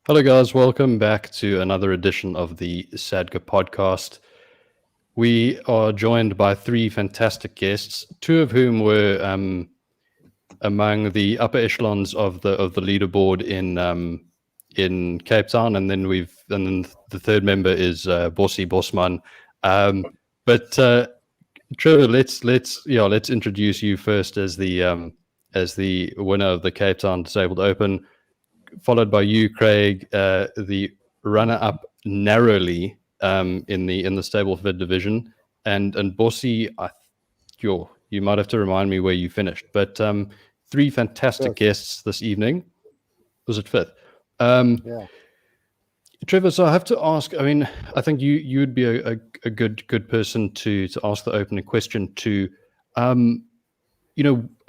Hello, guys. Welcome back to another edition of the SADGA podcast. We are joined by three fantastic guests, two of whom were among the upper echelons of the leaderboard in Cape Town, and then the third member is Moorgas Bosman. But Trevor, let's introduce you first as the winner of the Cape Town Disabled Open, followed by you, Craig, the runner-up narrowly in the stable fed division, and Bossy, you might have to remind me where you finished, but three fantastic guests this evening. Was it fifth? Yeah. Trevor, so I have to ask. I mean, I think you'd be a good person to ask the opening question to.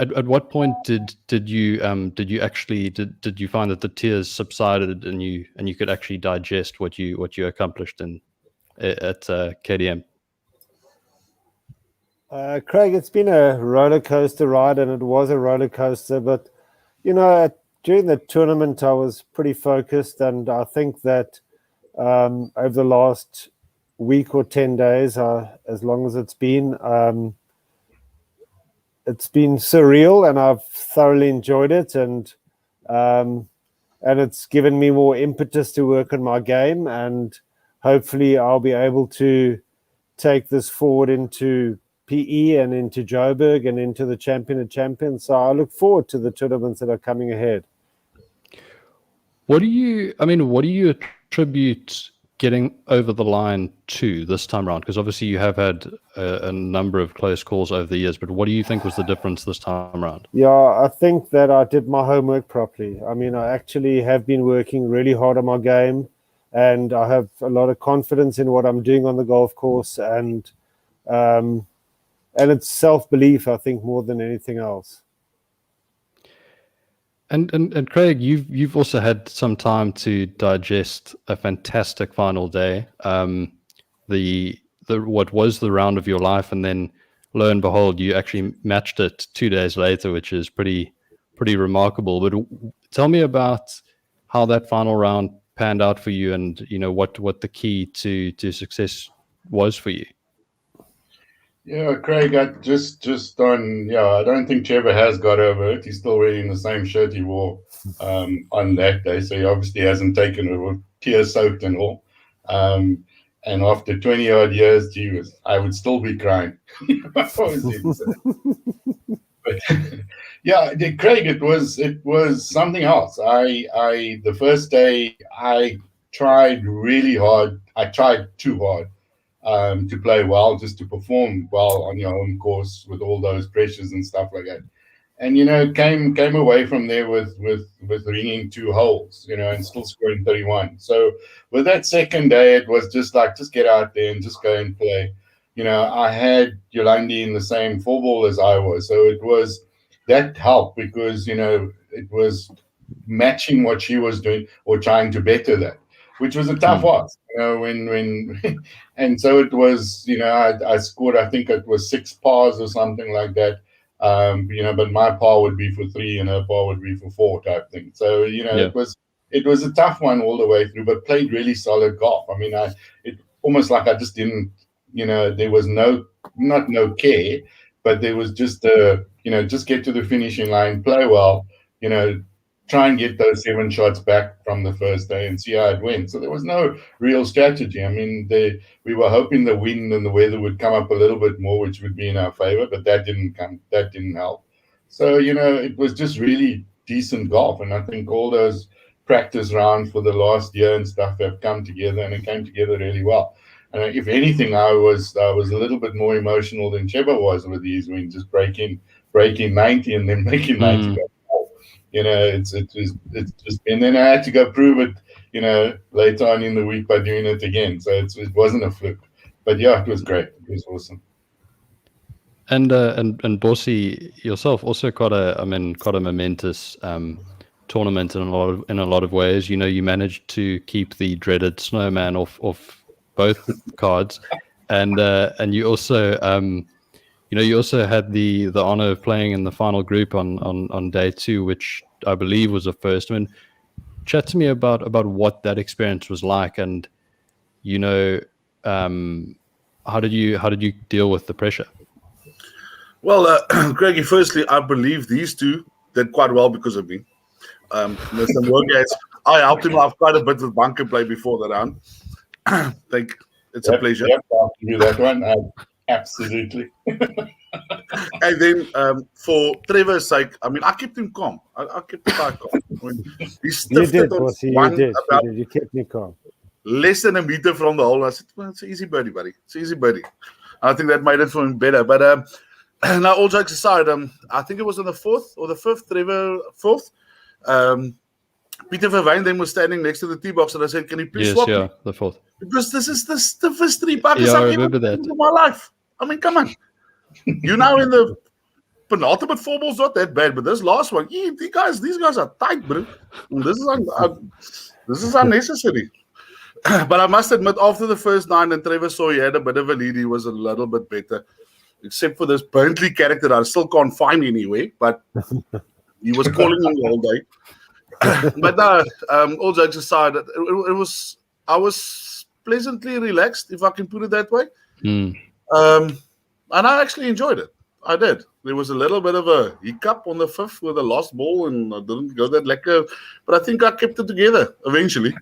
At what point did you find that the tears subsided and you could actually digest what you accomplished at KDM? Craig, it's been a roller coaster ride, and it was a roller coaster. But during the tournament, I was pretty focused, and I think that over the last week or 10 days, as long as it's been surreal, and I've thoroughly enjoyed it, and it's given me more impetus to work on my game, and hopefully I'll be able to take this forward into PE and into Joburg and into the Champion of Champions. So I look forward to the tournaments that are coming ahead. What do you attribute getting over the line to this time around? Because obviously you have had a number of close calls over the years, but what do you think was the difference this time around? Yeah, I think that I did my homework properly. I mean, I actually have been working really hard on my game, and I have a lot of confidence in what I'm doing on the golf course, and it's self-belief, I think, more than anything else. And Craig, you've also had some time to digest a fantastic final day, what was the round of your life, and then lo and behold, you actually matched it 2 days later, which is pretty remarkable. But tell me about how that final round panned out for you, and what the key to success was for you. Yeah, Craig, I don't think Trevor has got over it. He's still wearing the same shirt he wore on that day, so he obviously hasn't taken it with tears soaked and all. And after 20 odd years, I would still be crying. But, yeah, Craig, it was something else. The first day I tried really hard. I tried too hard. To play well, just to perform well on your home course with all those pressures and stuff like that. And came away from there with ringing 2 holes, and still scoring 31. So with that second day, it was just get out there and just go and play. I had Yolandi in the same 4-ball as I was, so that helped because it was matching what she was doing or trying to better that, which was a tough ask, when and so it was, I scored, I think it was 6 pars or something like that, but my par would be for 3 and her par would be for 4 type thing. So, it was a tough one all the way through, but played really solid golf. I mean, it almost like I just didn't, there was no care, but there was just just get to the finishing line, play well, try and get those 7 shots back from the first day and see how it went. So there was no real strategy. I mean, we were hoping the wind and the weather would come up a little bit more, which would be in our favor, but that didn't come. That didn't help. So, it was just really decent golf. And I think all those practice rounds for the last year and stuff have come together, and it came together really well. And if anything, I was a little bit more emotional than Trevor was with these wins, just breaking 90 and then making 90 go. It's just, and then I had to go prove it, later on in the week by doing it again. So it wasn't a fluke, but yeah, it was great. It was awesome. And Bossy, yourself also quite a momentous tournament in a lot of ways. You managed to keep the dreaded snowman off both cards, and you also you also had the honor of playing in the final group on day 2, which I believe was a first. I mean, chat to me about what that experience was like, and how did you deal with the pressure? Well, Craigie, firstly, I believe these two did quite well because of me. Mr. Moorgas, I helped him out quite a bit with bunker play before the round. It's a pleasure. Yep, I'll give you that one. Absolutely. And then for Trevor's sake, I mean, I kept him calm. I kept him quite calm. I mean, he stiffed it on one about you kept me calm. less than a meter from the hole. I said, well, it's an easy birdie, buddy. It's an easy birdie. I think that made it for him better. But now, all jokes aside, I think it was on the fourth or the fifth, Trevor fourth. Peter Verwijn then was standing next to the tee box, and I said, "Can you please swap me?" The fourth. Because this is the stiffest three putters Yeah, I I've remember ever that. seen in my life. I mean, come on. You're now in the penultimate four balls, not that bad, but this last one, these guys are tight, bro. This is unnecessary. But I must admit, after the first 9, and Trevor saw he had a bit of a lead, he was a little bit better, except for this Bentley character that I still can't find anyway, but he was calling him all day. But no, all jokes aside, I was pleasantly relaxed, if I can put it that way. And I actually enjoyed it. I did. There was a little bit of a hiccup on the fifth with the last ball, and I didn't go that lekker. But I think I kept it together eventually.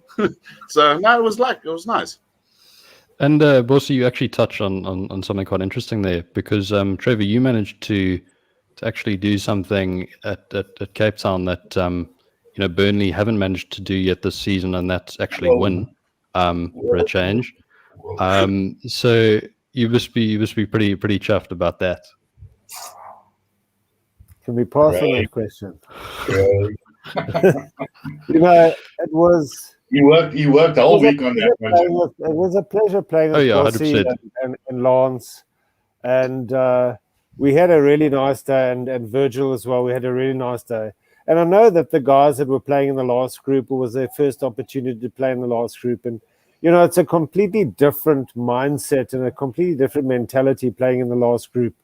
So no, it was nice. And Bossy, you actually touched on something quite interesting there, because Trevor, you managed to actually do something at Cape Town that Burnley haven't managed to do yet this season, and that's actually win for a change. So you must be pretty chuffed about that. Can we pass on that question? Right. It was. He worked all week on that one. It was a pleasure playing with Bossy and Lance, and we had a really nice day, and Virgil as well. We had a really nice day, and I know that the guys that were playing in the last group, it was their first opportunity to play in the last group, and it's a completely different mindset and a completely different mentality playing in the last group.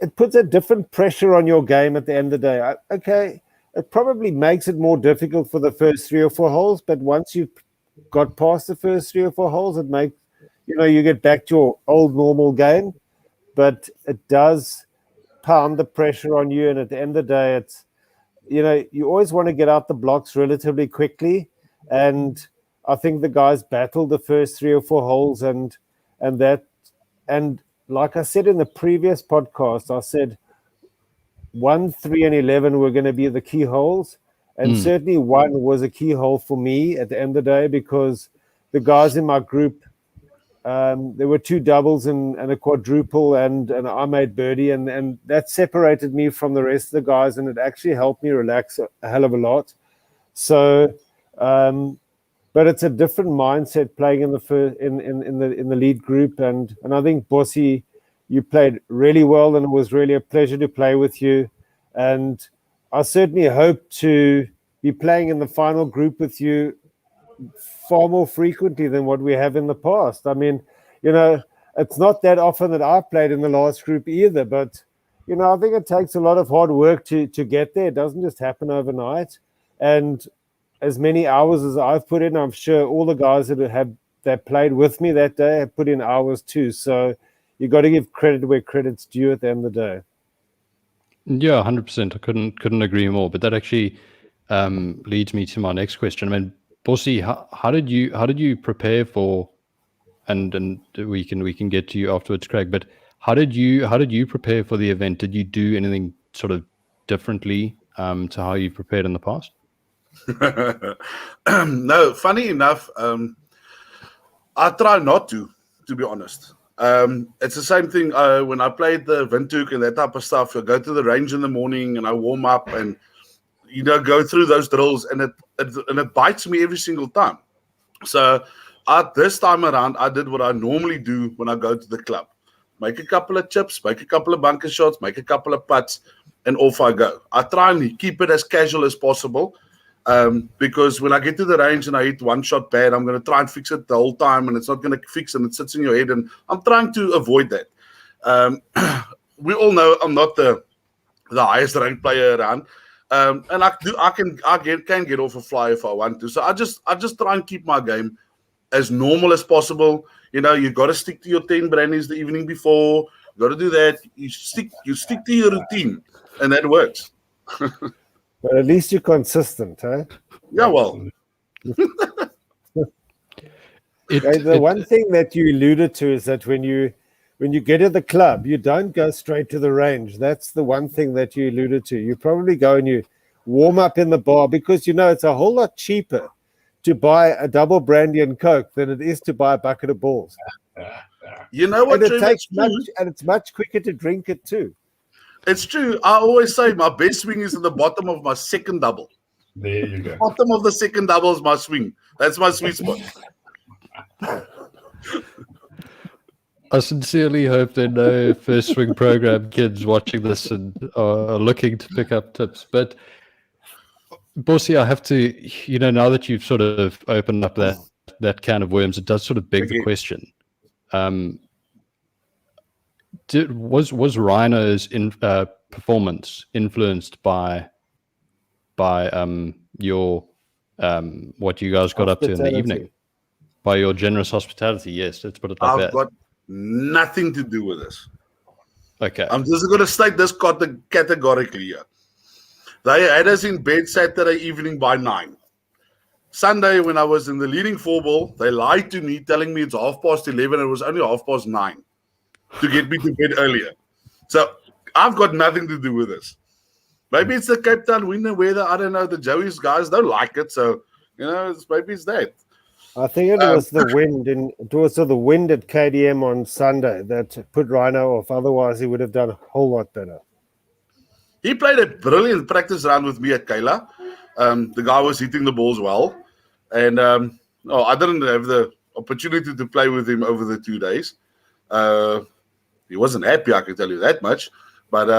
It puts a different pressure on your game at the end of the day. Okay, it probably makes it more difficult for the first 3 or 4 holes, but once you've got past the first 3 or 4 holes, it makes, you get back to your old normal game, but it does pound the pressure on you. And at the end of the day, it's, you always want to get out the blocks relatively quickly. And I think the guys battled the first 3 or 4 holes, and like I said in the previous podcast, I said 1, 3, and 11 were going to be the key holes, and certainly 1 was a key hole for me at the end of the day, because the guys in my group, there were 2 doubles and a quadruple, and I made birdie, and that separated me from the rest of the guys, and it actually helped me relax a hell of a lot. So. But it's a different mindset playing in the lead group, and I think Bossy, you played really well, and it was really a pleasure to play with you. And I certainly hope to be playing in the final group with you far more frequently than what we have in the past. I mean, it's not that often that I've played in the last group either, but I think it takes a lot of hard work to get there. It doesn't just happen overnight, and as many hours as I've put in, I'm sure all the guys that played with me that day have put in hours too. So you got to give credit where credit's due at the end of the day. Yeah, 100%. I couldn't agree more. But that actually leads me to my next question. I mean, Bossy, how did you prepare for? And we can get to you afterwards, Craig. But how did you prepare for the event? Did you do anything sort of differently to how you prepared in the past? No, funny enough, I try not to be honest. It's the same thing when I played the Windhoek and that type of stuff. I go to the range in the morning and I warm up and go through those drills, and it bites me every single time. So this time around, I did what I normally do when I go to the club: make a couple of chips, make a couple of bunker shots, make a couple of putts, and off I go. I try and keep it as casual as possible. Because when I get to the range and I hit one shot bad, I'm going to try and fix it the whole time, and it's not going to fix, and it sits in your head, and I'm trying to avoid that. We all know I'm not the highest ranked player around, And I can get off a fly if I want to. So I just try and keep my game as normal as possible. You know, you got to stick to your 10 brandies the evening before. You got to do that. You stick to your routine, and that works. But at least you're consistent, huh? Yeah, well. The one thing that you alluded to is that when you get to the club, you don't go straight to the range. That's the one thing that you alluded to. You probably go and you warm up in the bar because, you know, it's a whole lot cheaper to buy a double brandy and Coke than it is to buy a bucket of balls. You know what? And it takes much, and it's much quicker to drink it too. It's true. I always say my best swing is at the bottom of my second double. There you go. Bottom of the second double is my swing. That's my sweet spot. I sincerely hope there are no first swing program kids watching this and are looking to pick up tips. But Bossy, I have to, you know, now that you've sort of opened up that can of worms, it does sort of beg the question. Was Rhino's performance influenced by your what you guys got up to in the evening? By your generous hospitality? Yes, let's put it like that. I've got nothing to do with this. Okay. I'm just going to state this categorically here. They had us in bed Saturday evening by 9. Sunday, when I was in the leading 4-ball, they lied to me, telling me it's 11:30. It was only 9:30 to get me to bed earlier. So I've got nothing to do with this. Maybe it's the Cape Town wind and weather. I don't know. The Joey's guys don't like it. So, you know, maybe it's that. I think it was the wind the wind at KDM on Sunday that put Rhino off. Otherwise, he would have done a whole lot better. He played a brilliant practice round with me at Kayla. The guy was hitting the balls well. And I didn't have the opportunity to play with him over the 2 days. He wasn't happy, I can tell you that much. But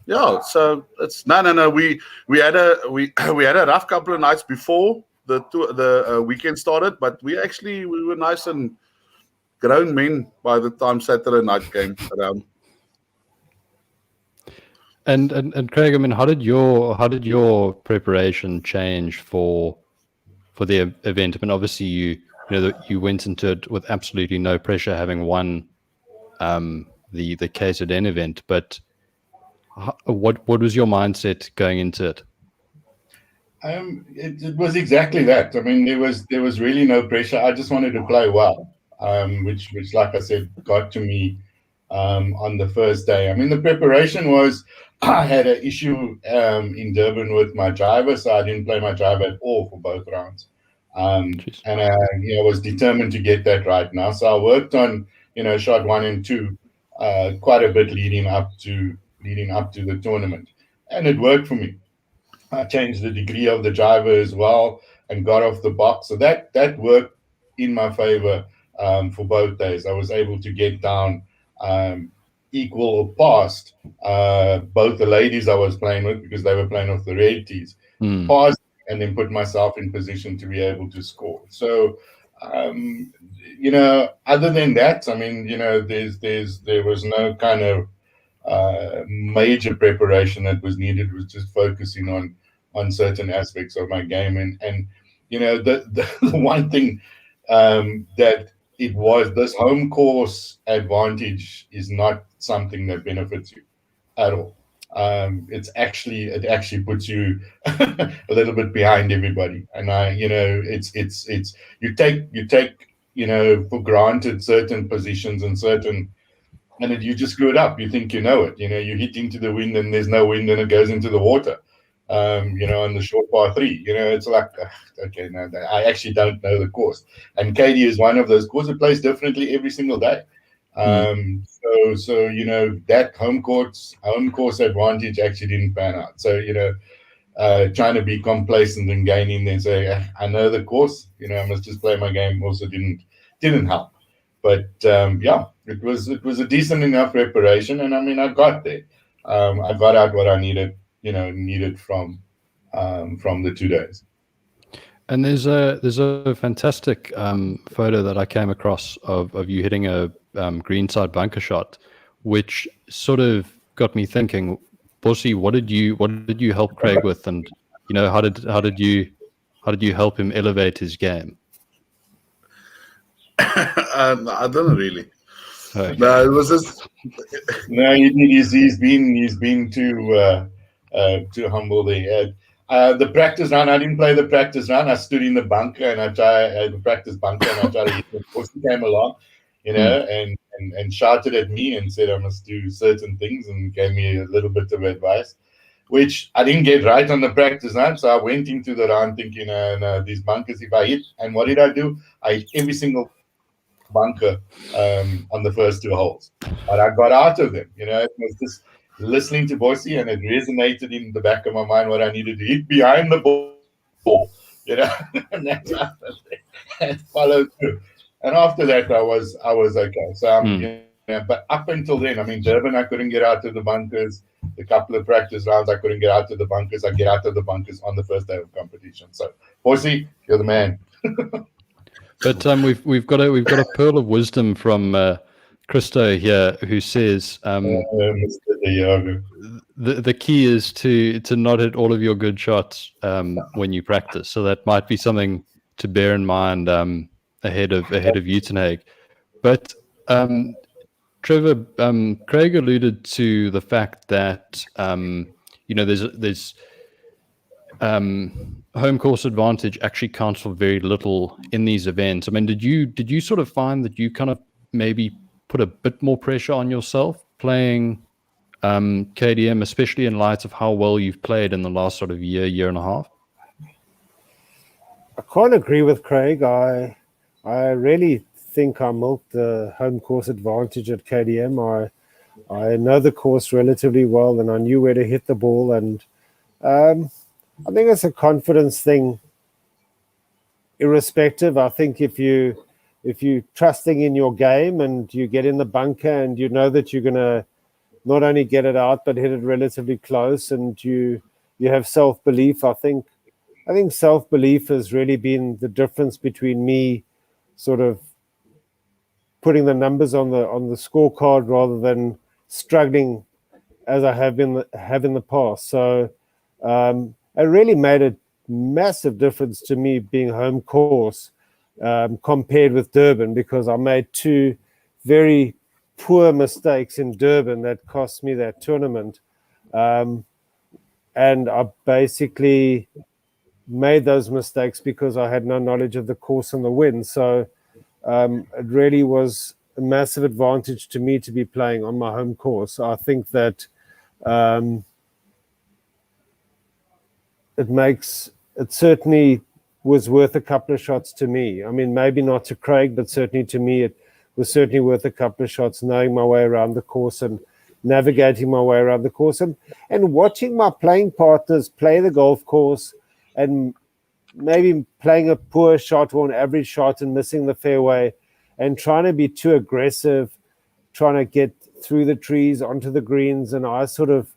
yeah, so it's no. We had a rough couple of nights before the weekend started, but we were nice and grown men by the time Saturday night came around. And Craig, I mean, how did your preparation change for the event? I mean, obviously you went into it with absolutely no pressure, having won the KZN event, but what was your mindset going into it? It was exactly that. I mean, there was really no pressure. I just wanted to play well, which like I said, got to me on the first day. I mean, the preparation was, I had an issue in Durban with my driver, so I didn't play my driver at all for both rounds. And I was determined to get that right now. So I worked on, shot 1 and 2 quite a bit leading up to the tournament, and it worked for me. I changed the degree of the driver as well and got off the box. So that worked in my favor for both days. I was able to get down equal or past both the ladies I was playing with, because they were playing off the red tees, past, and then put myself in position to be able to score. So, other than that, I mean, there was no kind of major preparation that was needed. It was just focusing on certain aspects of my game, and the one thing that it was, this home course advantage is not something that benefits you at all. It actually puts you a little bit behind everybody, and it's you take for granted certain positions and you just screw it up. You think you know it. You hit into the wind and there's no wind and it goes into the water. On the short par 3, it's like, okay, no, I actually don't know the course. And Katie is one of those courses. It plays differently every single day. So that home course advantage actually didn't pan out. So trying to be complacent and gaining and say, I know the course, I must just play my game, also didn't help. But it was a decent enough preparation, and I mean, I got there. I got out what I needed from the 2 days. And there's a fantastic photo that I came across of you hitting a greenside bunker shot, which sort of got me thinking, Bossy, what did you help Craig with, and how did you help him elevate his game? I don't know really. Okay. No, it was just No, he's been too humble there. The practice round, I didn't play the practice round. I stood in the bunker and I tried the practice bunker and I tried to hit him. Of course, he came along, and shouted at me and said I must do certain things and gave me a little bit of advice, which I didn't get right on the practice round. So I went into the round thinking, no, these bunkers, if I hit, and what did I do? I hit every single bunker on the first 2 holes, but I got out of them. It was just listening to Bossy, and it resonated in the back of my mind what I needed to hit behind the ball. And that's how it followed through. And after that, I was okay. So but up until then, I mean, Durban, I couldn't get out of the bunkers. The couple of practice rounds, I couldn't get out of the bunkers. I get out of the bunkers on the first day of competition. So, Bossy, you're the man. But we've got a pearl of wisdom from Christo here, who says the key is to not hit all of your good shots when you practice. So that might be something to bear in mind ahead of Uitenhage. But Trevor, Craig alluded to the fact that there's home course advantage actually counts for very little in these events. I mean, did you sort of find that you kind of maybe put a bit more pressure on yourself playing KDM, especially in light of how well you've played in the last sort of year and a half? I can't agree with Craig. I really think I milked the home course advantage at KDM. I know the course relatively well, and I knew where to hit the ball, and I think it's a confidence thing. Irrespective, I think if you're trusting in your game and you get in the bunker and you know that you're gonna not only get it out but hit it relatively close, and you have self-belief. I think self-belief has really been the difference between me sort of putting the numbers on the scorecard rather than struggling as I have in the past. So it really made a massive difference to me being home course compared with Durban, because I made 2 very poor mistakes in Durban that cost me that tournament. And I basically made those mistakes because I had no knowledge of the course and the wind. So it really was a massive advantage to me to be playing on my home course. I think that it certainly was worth a couple of shots to me. I mean, maybe not to Craig, but certainly to me, it was certainly worth a couple of shots, knowing my way around the course and navigating my way around the course, and watching my playing partners play the golf course and maybe playing a poor shot or an average shot and missing the fairway and trying to be too aggressive, trying to get through the trees onto the greens. And I sort of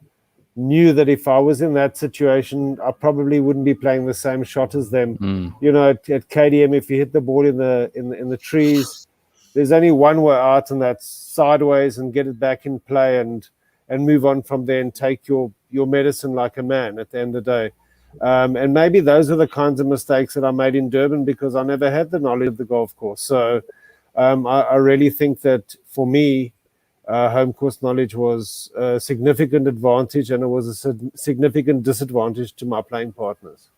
knew that if I was in that situation, I probably wouldn't be playing the same shot as them. At KDM, if you hit the ball in the trees, there's only one way out, and that's sideways and get it back in play and move on from there and take your medicine like a man at the end of the day. And maybe those are the kinds of mistakes that I made in Durban because I never had the knowledge of the golf course. So I really think that for me, home course knowledge was a significant advantage, and it was a significant disadvantage to my playing partners.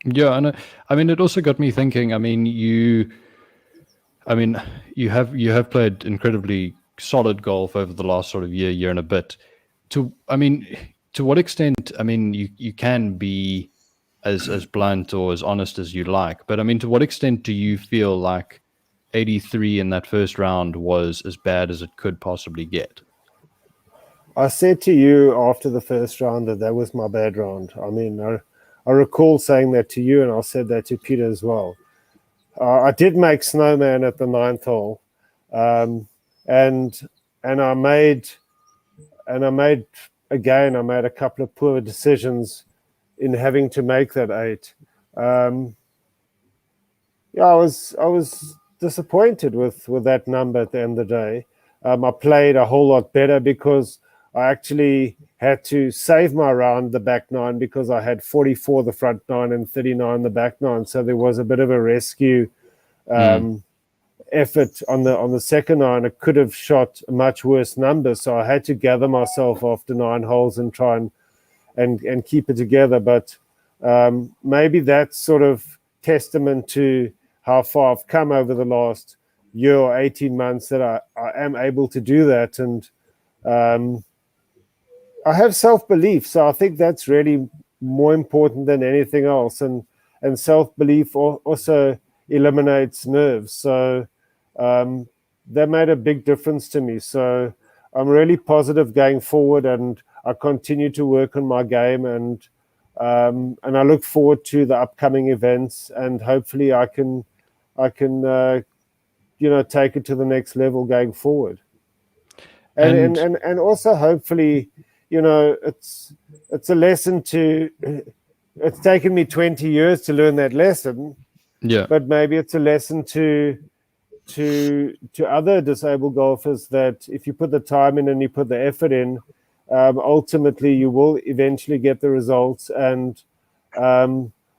Yeah, and I mean, it also got me thinking. I mean, you have played incredibly solid golf over the last sort of year and a bit. To what extent? I mean, you can be as blunt or as honest as you like, but I mean, to what extent do you feel like 83 in that first round was as bad as it could possibly get? I said to you after the first round that was my bad round. I mean, I recall saying that to you, and I said that to Peter as well. I did make snowman at the 9th hole, and I made a couple of poor decisions in having to make that 8. I was disappointed with that number at the end of the day. I played a whole lot better because I actually had to save my round the back 9 because I had 44 the front 9 and 39 the back 9. So there was a bit of a rescue effort on the second 9. I could have shot a much worse number, so I had to gather myself after 9 holes and try and keep it together. But maybe that's sort of testament to how far I've come over the last year or 18 months that I am able to do that. And I have self-belief, so I think that's really more important than anything else. And self-belief also eliminates nerves. So that made a big difference to me. So I'm really positive going forward, and I continue to work on my game, and I look forward to the upcoming events, and hopefully I can take it to the next level going forward. And also hopefully, it's a lesson it's taken me 20 years to learn that lesson. Yeah. But maybe it's a lesson to other disabled golfers that if you put the time in and you put the effort in, ultimately you will eventually get the results. And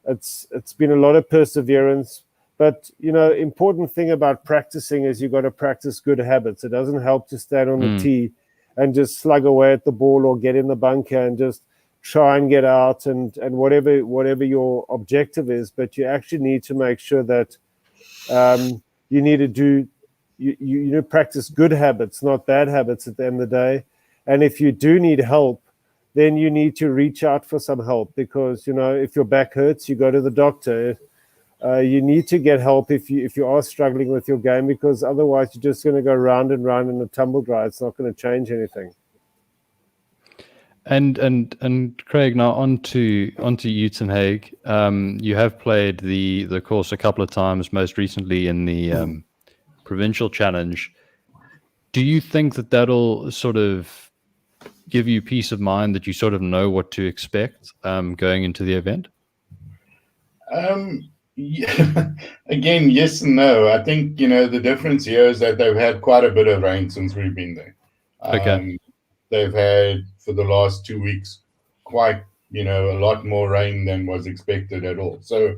it's been a lot of perseverance. But, important thing about practicing is you've got to practice good habits. It doesn't help to stand on the tee and just slug away at the ball or get in the bunker and just try and get out and whatever your objective is. But you actually need to make sure that you need to do, you practice good habits, not bad habits at the end of the day. And if you do need help, then you need to reach out for some help, because, if your back hurts, you go to the doctor. You need to get help if you are struggling with your game, because otherwise you're just going to go round and round in a tumble dry. It's not going to change anything. And Craig, now onto Uitenhage. You have played the course a couple of times, most recently in the provincial challenge. Do you think that that'll sort of give you peace of mind that you sort of know what to expect going into the event? Yeah. Again, yes and no. I think, the difference here is that they've had quite a bit of rain since we've been there. Okay. They've had, for the last 2 weeks, quite, a lot more rain than was expected at all. So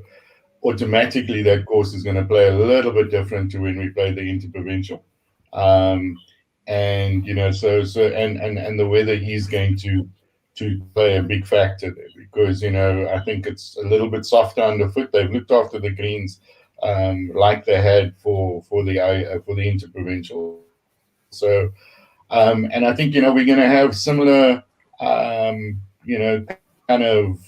automatically that course is going to play a little bit different to when we played the interprovincial. And, and the weather is going to play a big factor there, because, I think it's a little bit softer underfoot. They've looked after the greens like they had for the interprovincial. So, and I think, we're going to have similar, kind of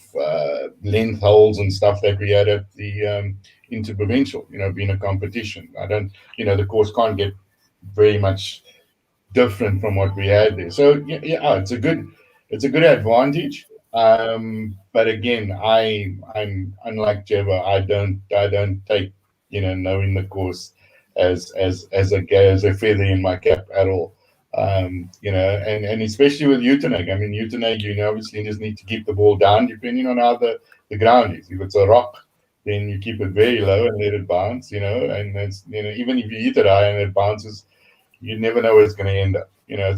length holes and stuff that we had at the interprovincial, being a competition. The course can't get very much different from what we had there. So, yeah, it's a good advantage. But again, I'm unlike Trevor. I don't take, knowing the course as a feather in my cap at all. And especially with Uitenhage. I mean, Uitenhage, obviously just need to keep the ball down depending on how the ground is. If it's a rock, then you keep it very low and let it bounce, and it's, even if you hit it high and it bounces, you never know where it's going to end up,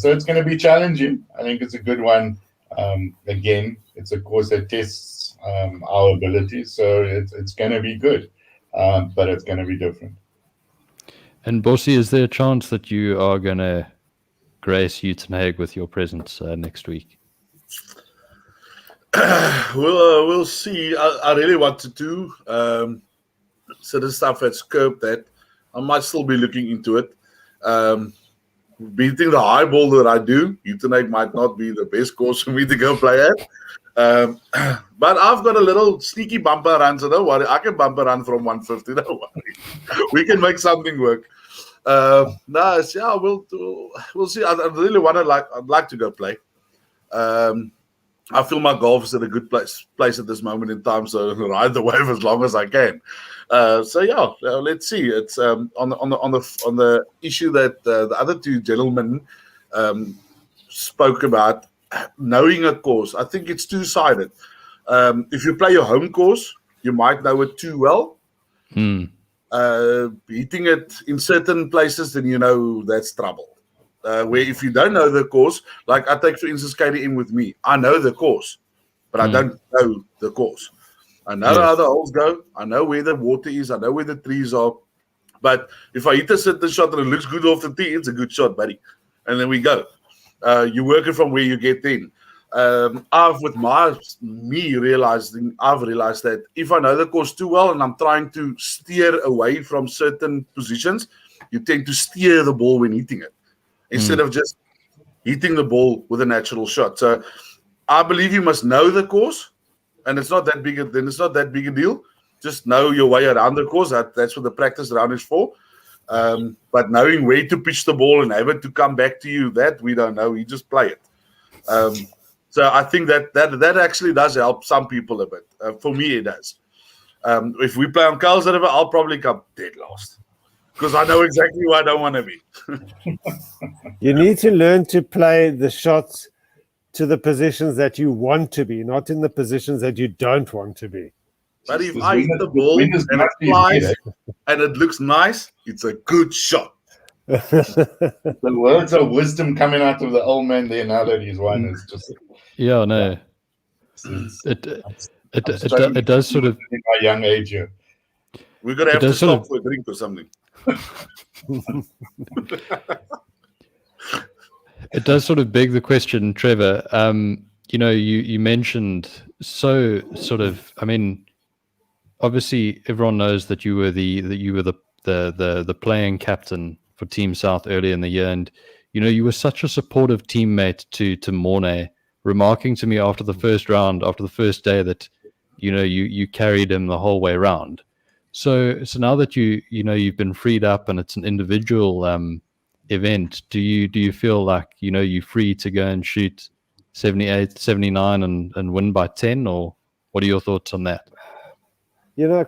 so it's going to be challenging. I think it's a good one. Again, it's a course that tests our abilities, so it's going to be good, but it's going to be different. And Bossy, is there a chance that you are going to grace Uitenhage with your presence next week? We'll see. I really want to do certain stuff at Skirp that I might still be looking into it. Beating the high ball that I do, Uitenhage might not be the best course for me to go play at. But I've got a little sneaky bumper run, so don't worry. I can bumper run from 150. Don't worry. We can make something work. We'll see. I really I'd like to go play. I feel my golf is at a good place at this moment in time, so I'll ride the wave as long as I can. Let's see. It's on the issue that the other two gentlemen spoke about, knowing a course. I think it's two-sided. If you play your home course, you might know it too well. Hitting it in certain places, then that's trouble. where if you don't know the course, like I take, for instance, KDM with me. I know the course, but I don't know the course. I know how the holes go. I know where the water is. I know where the trees are. But if I hit a certain shot and it looks good off the tee, it's a good shot, buddy. And then we go. You're working from where you get in. I've realized that if I know the course too well and I'm trying to steer away from certain positions, you tend to steer the ball when hitting it instead of just hitting the ball with a natural shot. So I believe you must know the course, and it's not that big a deal. Just know your way around the course. That's what the practice round is for. But knowing where to pitch the ball and have it to come back to you, that we don't know. You just play it. So I think that actually does help some people a bit. For me, it does. If we play on Carl's River, I'll probably come dead last because I know exactly where I don't want to be. You need to learn to play the shots to the positions that you want to be, not in the positions that you don't want to be. But if I hit the ball and it flies and it looks nice, it's a good shot. The words of wisdom coming out of the old man there now that he's won is just... Yeah, no. It does sort of... In my young age here. We're going to have to stop for a drink or something. It does sort of beg the question, Trevor. You mentioned obviously everyone knows that you were the playing captain for Team South earlier in the year, and you were such a supportive teammate to Mornay, remarking to me after the first round, after the first day, that you carried him the whole way around. So now that you've been freed up and it's an individual event, do you feel like you're free to go and shoot 78, 79 and win by 10, or what are your thoughts on that?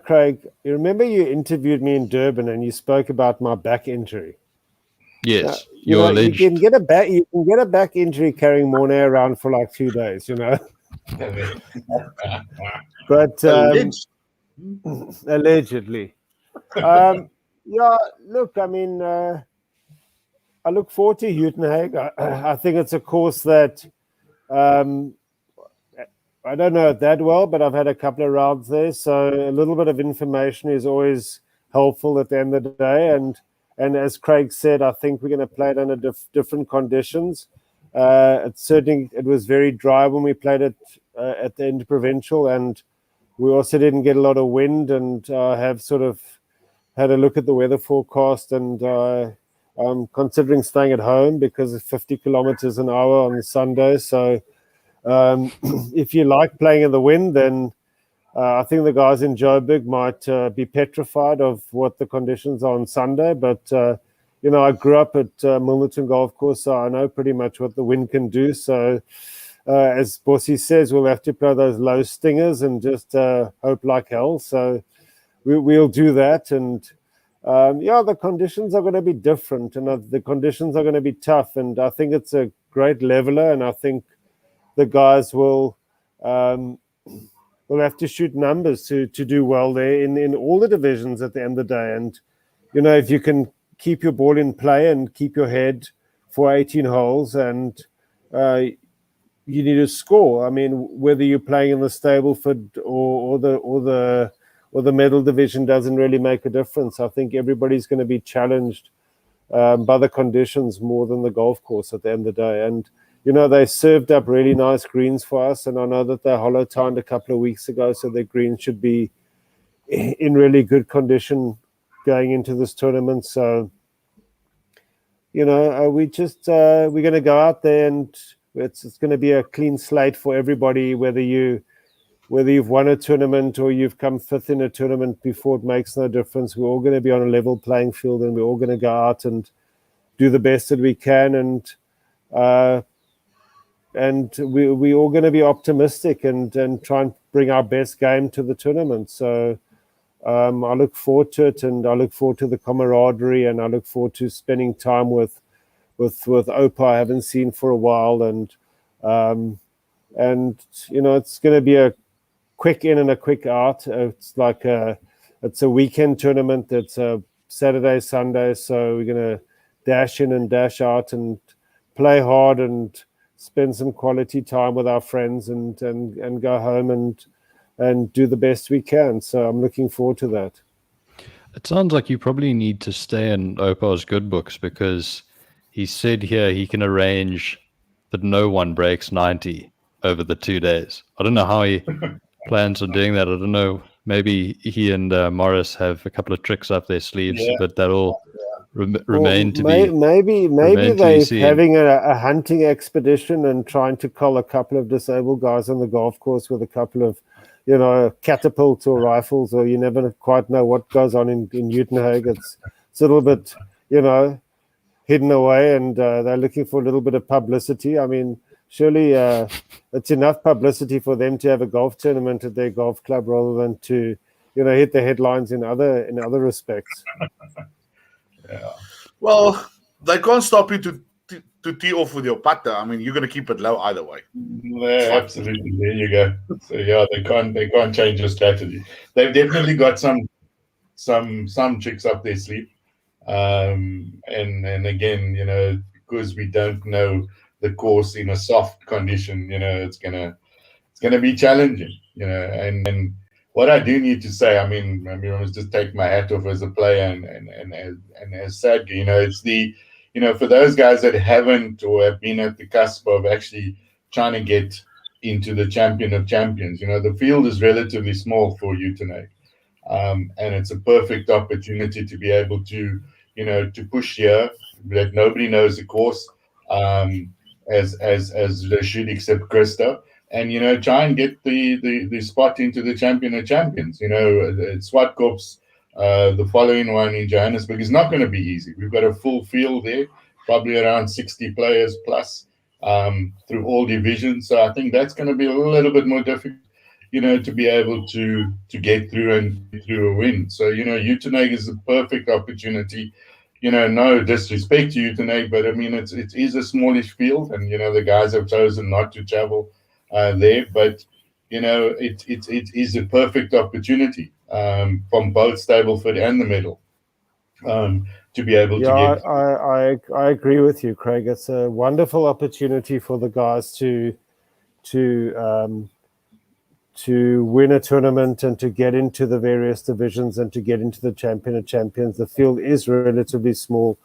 Craig, you remember you interviewed me in Durban and you spoke about my back injury. Yes, you can get a back injury carrying Mornay around for like 2 days, But allegedly. Look, I mean, I look forward to Uitenhage. I think it's a course that I don't know it that well, but I've had a couple of rounds there, so a little bit of information is always helpful at the end of the day. And as Craig said, I think we're going to play it under different conditions. It was very dry when we played it at the Interprovincial, and we also didn't get a lot of wind. And I have sort of had a look at the weather forecast, and I'm considering staying at home because of 50 kilometers an hour on Sunday. So if you like playing in the wind, then I think the guys in Joburg might be petrified of what the conditions are on Sunday. But, I grew up at Milnerton Golf Course, so I know pretty much what the wind can do. So as Bossy says, we'll have to play those low stingers and just hope like hell. So we'll do that. And, the conditions are going to be different, and the conditions are going to be tough. And I think it's a great leveler, and I think the guys will have to shoot numbers to do well there in all the divisions at the end of the day. And, if you can keep your ball in play and keep your head for 18 holes, and you need to score. I mean, whether you're playing in the Stableford or the medal division doesn't really make a difference. I think everybody's going to be challenged by the conditions more than the golf course at the end of the day. And they served up really nice greens for us, and I know that they hollow-tined a couple of weeks ago, so their greens should be in really good condition going into this tournament. So, we're going to go out there, and it's going to be a clean slate for everybody, whether you've won a tournament or you've come fifth in a tournament before. It makes no difference. We're all going to be on a level playing field, and we're all going to go out and do the best that we can. And we're all going to be optimistic and try and bring our best game to the tournament. So I look forward to it, and I look forward to the camaraderie, and I look forward to spending time with Opa I haven't seen for a while. And it's going to be a quick in and a quick out. It's a weekend tournament. It's a Saturday, Sunday. So we're going to dash in and dash out and play hard and spend some quality time with our friends and go home and do the best we can. So I'm looking forward to that. It sounds like you probably need to stay in Opa's good books, because he said here he can arrange that no one breaks 90 over the 2 days. I don't know how he plans on doing that. I don't know. Maybe he and Morris have a couple of tricks up their sleeves, but that'll remain to be. Maybe they're having a hunting expedition and trying to cull a couple of disabled guys on the golf course with a couple of, catapults or rifles, or you never quite know what goes on in Uitenhage. It's a little bit, hidden away, and they're looking for a little bit of publicity. I mean, surely it's enough publicity for them to have a golf tournament at their golf club rather than to, hit the headlines in other respects. Yeah. Well, they can't stop you to tee off with your putter. I mean, you're going to keep it low either way. Yeah, absolutely. There you go. So yeah, they can't change your strategy. They've definitely got some tricks up their sleeve. And again, because we don't know the course in a soft condition, it's gonna be challenging, and what I do need to say, I must just take my hat off as a player and as SADGA, it's the, for those guys that haven't or have been at the cusp of actually trying to get into the Champion of Champions, the field is relatively small for Uitenhage, and it's a perfect opportunity to be able to, to push here, that nobody knows the course, as they should, except Christo, and try and get the spot into the Champion of Champions. Swartkops, the following one in Johannesburg, is not going to be easy. We've got a full field there, probably around 60 players plus, through all divisions. So I think that's going to be a little bit more difficult, to be able to get through and get through a win. So Uitenhage is a perfect opportunity. No disrespect to Uitenhage, but I mean it is a smallish field, and the guys have chosen not to travel there. But it is a perfect opportunity from both Stableford and the Middle to be able to get. I agree with you, Craig. It's a wonderful opportunity for the guys to win a tournament and to get into the various divisions and to get into the Champion of Champions. The field is relatively small.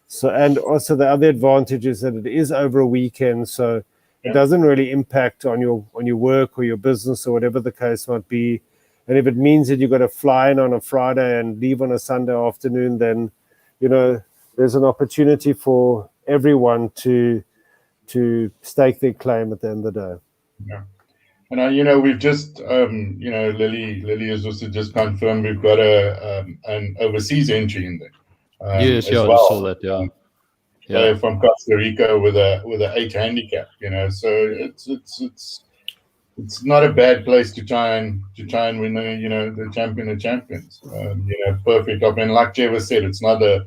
So, and also the other advantage is that it is over a weekend, so it doesn't really impact on your work or your business or whatever the case might be. And if it means that you've got to fly in on a Friday and leave on a Sunday afternoon, then there's an opportunity for everyone to stake their claim at the end of the day. Yeah. And we've just, Lily has also just confirmed we've got an overseas entry in there. Yes, I saw that. Yeah. From Costa Rica with a 8 handicap. So it's not a bad place to try and win the Champion of Champions. Perfect up. And like Trevor said, it's not a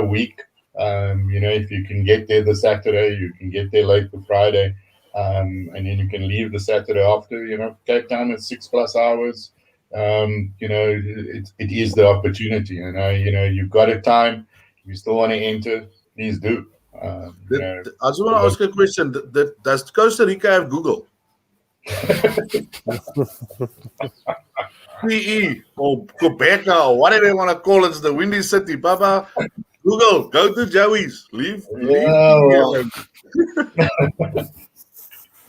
week. If you can get there the Saturday, you can get there late the Friday. And then you can leave the Saturday after, Cape Town is 6+ hours. It is the opportunity, you've got a time, you still want to enter, please do. I just want to ask a question. Does Costa Rica have Google? PE or Quebec or whatever they want to call it, the Windy City, Papa. Google, go to Joey's. Leave.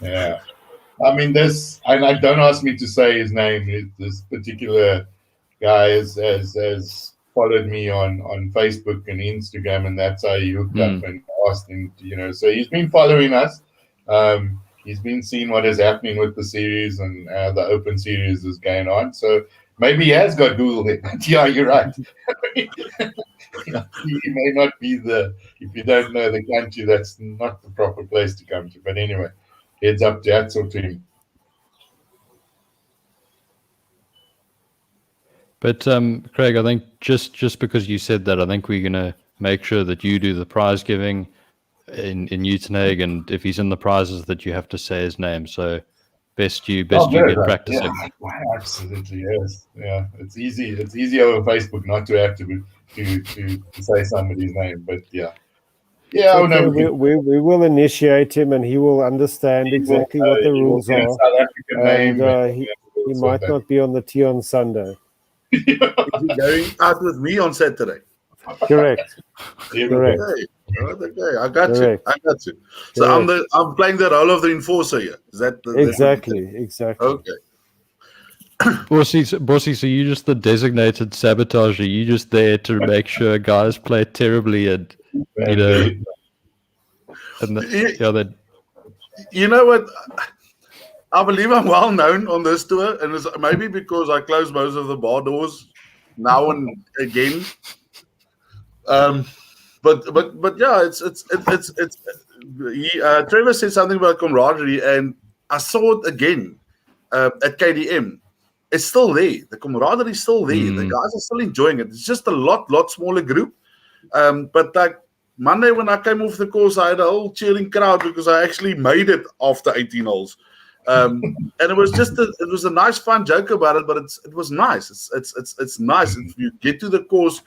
Yeah, and don't ask me to say his name. This particular guy has followed me on Facebook and Instagram, and that's how he hooked up and asked him to, so he's been following us. He's been seeing what is happening with the series and the Open series is going on. So maybe he has got Google there. Yeah, you're right. He may not be if you don't know the country, that's not the proper place to come to. But anyway, heads up to Axel to him. But Craig, I think just because you said that, I think we're going to make sure that you do the prize giving in Uitenhage, and if he's in the prizes, that you have to say his name. So best you good, get right? practicing. Yeah, absolutely, yes. Yeah, it's easy. It's easy over Facebook not to have to say somebody's name, but yeah. Yeah, okay, we will initiate him, and he will understand exactly what the rules are. South African name, and he might not be on the tee on Sunday. Is he going out with me on Saturday? Correct. Correct. Okay, I got you. So I'm playing the role of the enforcer here. Is that exactly? Okay. Bossy, so you're just the designated sabotager. You're just there to make sure guys play terribly, and you know, you know what? I believe I'm well known on this tour, and it's maybe because I close most of the bar doors now and again. But yeah, it's Trevor said something about camaraderie, and I saw it again at KDM. It's still there. The camaraderie is still there. The guys are still enjoying it. It's just a lot smaller group. But like Monday when I came off the course, I had a whole cheering crowd because I actually made it after 18 holes. And it was just it was a nice fun joke about it, but it was nice. It's nice if you get to the course.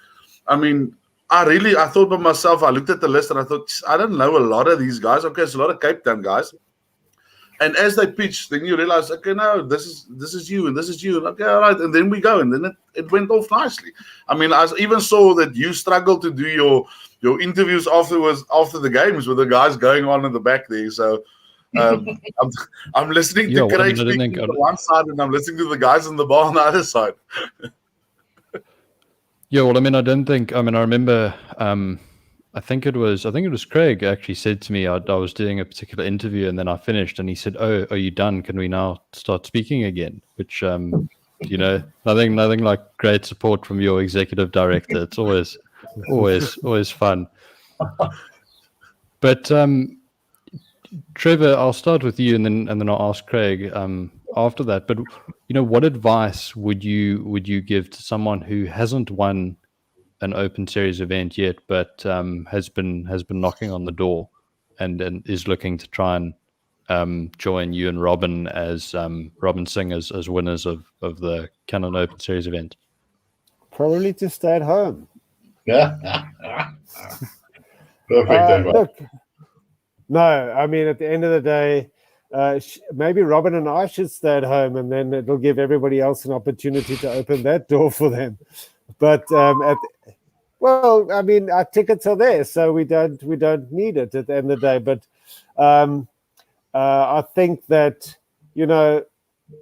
I mean, I thought by myself, I looked at the list and I thought, I don't know a lot of these guys. Okay, it's a lot of Cape Town guys. And as they pitch, then you realize, okay, no, this is you and this is you. And okay, all right. And then we go. And then it went off nicely. I mean, I even saw that you struggled to do your interviews afterwards, after the games, with the guys going on in the back there. So I'm listening to Craig speaking on one side, and I'm listening to the guys in the bar on the other side. Yeah, well, I mean, I remember, I think it was Craig actually said to me, I was doing a particular interview and then I finished, and he said, "Oh, are you done? Can we now start speaking again?" Which, you know, nothing like great support from your executive director. It's always fun. But Trevor, I'll start with you, and then I'll ask Craig after that. But you know, what advice would you give to someone who hasn't won an Open Series event yet, but has been knocking on the door and is looking to try and join you and Robin Singh as winners of the Canon Open Series event? Probably to stay at home. Yeah. Perfect. Look, no, I mean, at the end of the day, maybe Robin and I should stay at home, and then it'll give everybody else an opportunity to open that door for them. But well, I mean, our tickets are there, so we don't need it at the end of the day. But I think that, you know,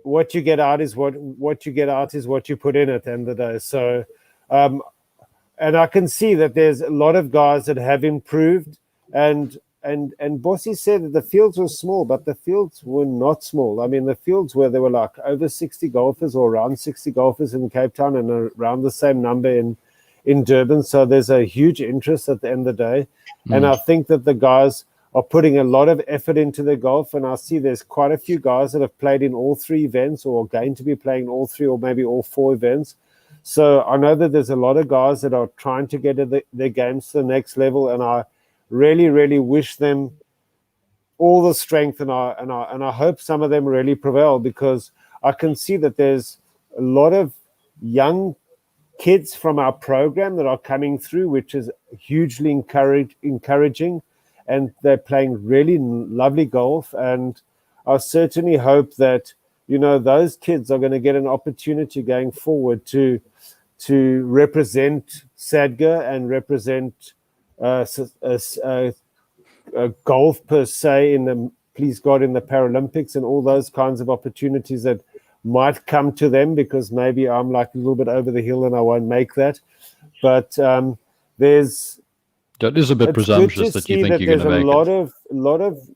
what you get out is what you get out is what you put in at the end of the day. So, and I can see that there's a lot of guys that have improved, and Bossy said that the fields were small, but the fields were not small. I mean, the fields where there were like over 60 golfers or around 60 golfers in Cape Town and around the same number in Durban. So there's a huge interest at the end of the day. And I think that the guys are putting a lot of effort into their golf. And I see there's quite a few guys that have played in all three events or are going to be playing all three or maybe all four events. So I know that there's a lot of guys that are trying to get their games to the next level. And I really, really wish them all the strength, and I hope some of them really prevail, because I can see that there's a lot of young kids from our program that are coming through, which is hugely encouraging, and they're playing really lovely golf. And I certainly hope that, you know, those kids are going to get an opportunity going forward to represent SADGA and represent golf per se in the, please God, in the Paralympics, and all those kinds of opportunities that might come to them, because maybe I'm like a little bit over the hill and I won't make that. But that is a bit presumptuous that you think you're going to make it. A lot of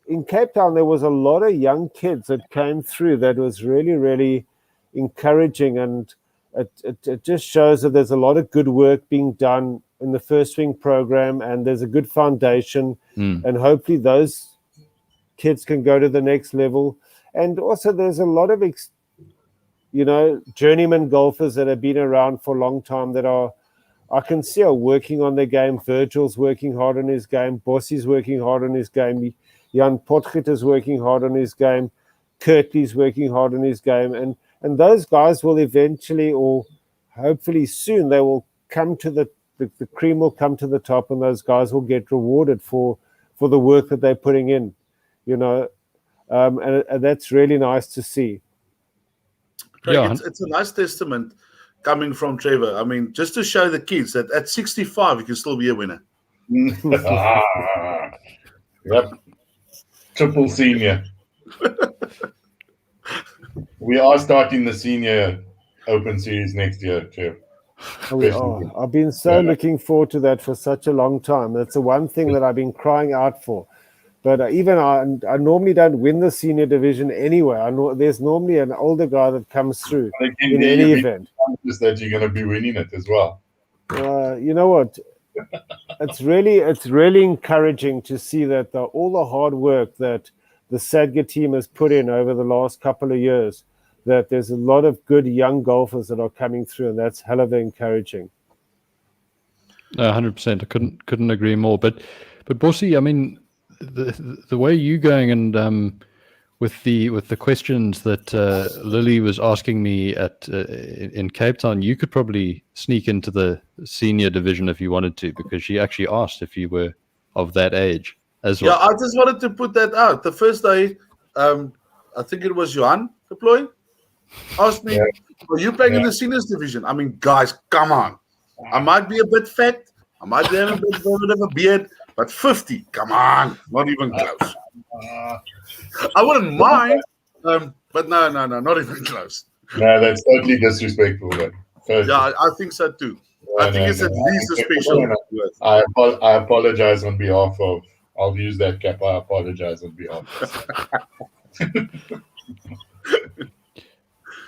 in Cape Town, there was a lot of young kids that came through that was really, really encouraging, and it just shows that there's a lot of good work being done in the First Swing program, and there's a good foundation, and hopefully those kids can go to the next level. And also there's a lot of journeyman golfers that have been around for a long time that I can see are working on their game. Virgil's working hard on his game. Bossy's working hard on his game. Jan Potgieter's working hard on his game. Kirtley's working hard on his game, and those guys will eventually, or hopefully soon, they will come to the cream will come to the top, and those guys will get rewarded for the work that they're putting in, and that's really nice to see. Craig, it's a nice testament coming from Trevor. I mean, just to show the kids that at 65 you can still be a winner. Yep. Triple senior. We are starting the senior Open Series next year, Trev. I've been so looking forward to that for such a long time. That's the one thing that I've been crying out for. But I normally don't win the senior division anyway. There's normally an older guy that comes through in any event. Just that you're going to be winning it as well. You know what? It's really encouraging to see that all the hard work that the SADGA team has put in over the last couple of years, that there's a lot of good young golfers that are coming through, and that's hell of encouraging. 100%. I couldn't agree more. But Bossy, I mean, the way you going and with the questions that Lily was asking me in Cape Town, you could probably sneak into the senior division if you wanted to, because she actually asked if you were of that age as well. Yeah, I just wanted to put that out. The first day, I think it was Johan Deploy asked me, are you playing in the seniors division? I mean, guys, come on. I might be a bit fat. I might have a bit of a beard, but 50, come on. Not even close. I wouldn't mind, but no, not even close. No, that's totally disrespectful. Totally. Yeah, I think so too. I think it's at least a special. I apologize on behalf of. I'll use that cap. I apologize on behalf of.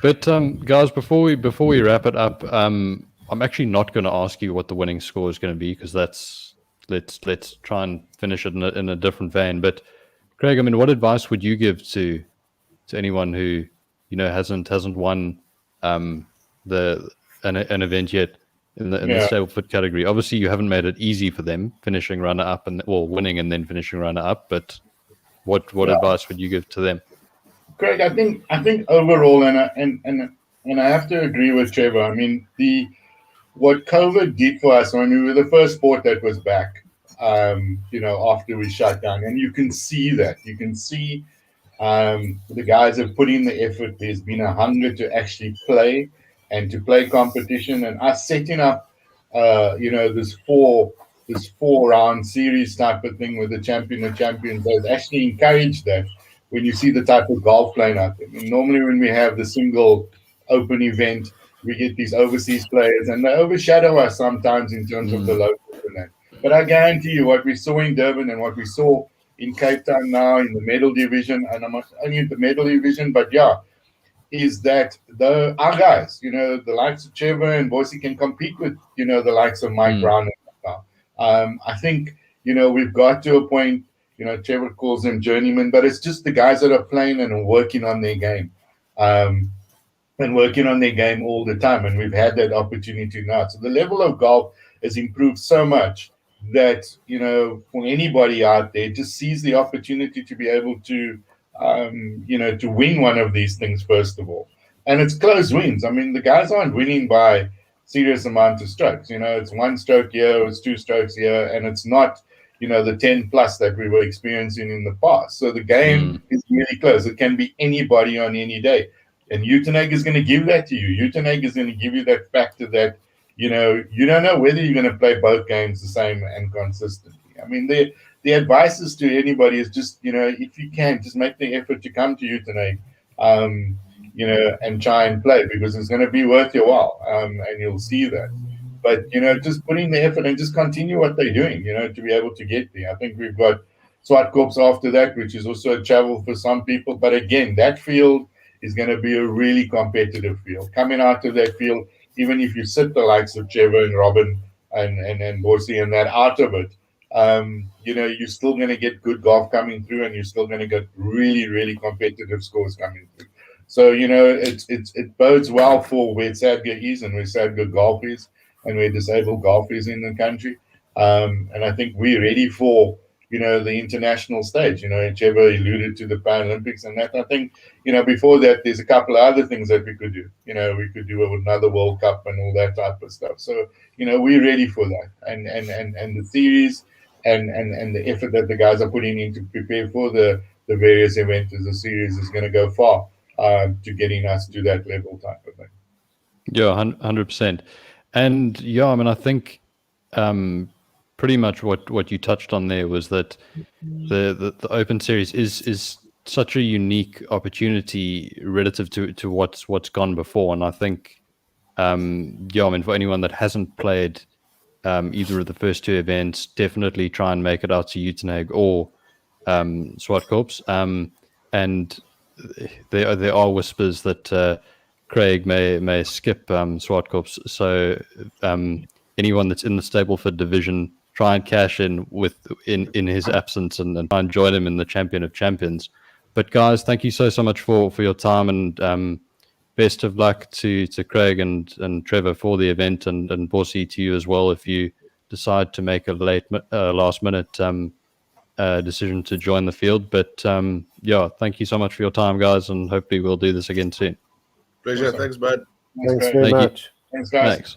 But guys, before we wrap it up, I'm actually not going to ask you what the winning score is going to be, because let's try and finish it in a different vein. But Craig, I mean, what advice would you give to anyone who hasn't won an event yet in the stable foot category? Obviously, you haven't made it easy for them, finishing runner up winning and then finishing runner up. But what advice would you give to them? Craig, I think overall, and I have to agree with Trevor. I mean, what COVID did for us when we were the first sport that was back, after we shut down, and you can see that. You can see the guys have put in the effort. There's been a hunger to actually play and to play competition, and us setting up, this four round series type of thing with the champion and champions has actually encouraged that. When you see the type of golf playing out there. I mean, normally when we have the single open event, we get these overseas players, and they overshadow us sometimes in terms of the local event. But I guarantee you, what we saw in Durban and what we saw in Cape Town now in the medal division, and I'm not only in the medal division, but is that our guys, the likes of Trevor and Boise can compete with, the likes of Mike Brown. I think, we've got to a point. Trevor calls them journeymen, but it's just the guys that are playing and working on their game, and working on their game all the time. And we've had that opportunity now. So the level of golf has improved so much that, for anybody out there, just sees the opportunity to be able to, to win one of these things, first of all. And it's close wins. I mean, the guys aren't winning by serious amount of strokes. It's one stroke here, it's two strokes here, and it's not the 10 plus that we were experiencing in the past. So the game is really close. It can be anybody on any day. And Utenegg is going to give that to you. Utenegg is going to give you that factor that, you don't know whether you're going to play both games the same and consistently. I mean, the advice is to anybody is just, if you can, just make the effort to come to Utenegg, and try and play, because it's going to be worth your while, and you'll see that. But, just put in the effort and just continue what they're doing, to be able to get there. I think we've got Swartkops after that, which is also a travel for some people. But again, that field is going to be a really competitive field. Coming out of that field, even if you sit the likes of Trevor and Robin and Borsey and that out of it, you're still going to get good golf coming through, and you're still going to get really, really competitive scores coming through. So, it bodes well for where SADGA is and where SADGA golf is, and where disabled golf is in the country. And I think we're ready for, the international stage. Trevor alluded to the Paralympics and that. I think, before that, there's a couple of other things that we could do. We could do another World Cup and all that type of stuff. So, we're ready for that. And the series and the effort that the guys are putting in to prepare for the various events as a series is going to go far to getting us to that level type of thing. Yeah, 100%. And yeah, I mean, I think pretty much what you touched on there was that the Open Series is such a unique opportunity relative to what's gone before. And I think, I mean, for anyone that hasn't played either of the first two events, definitely try and make it out to Uitenhage or Swartkorps. And there are whispers that Craig may skip Swartkorps. So anyone that's in the Stableford division, try and cash in in his absence and try and join him in the Champion of Champions. But guys, thank you so much for your time, and best of luck to Craig and Trevor for the event, and Bossy to you as well if you decide to make a last minute decision to join the field. But yeah, thank you so much for your time, guys, and hopefully we'll do this again soon. Pleasure. Thanks, bud. Thanks very much. Thanks, guys. Thanks.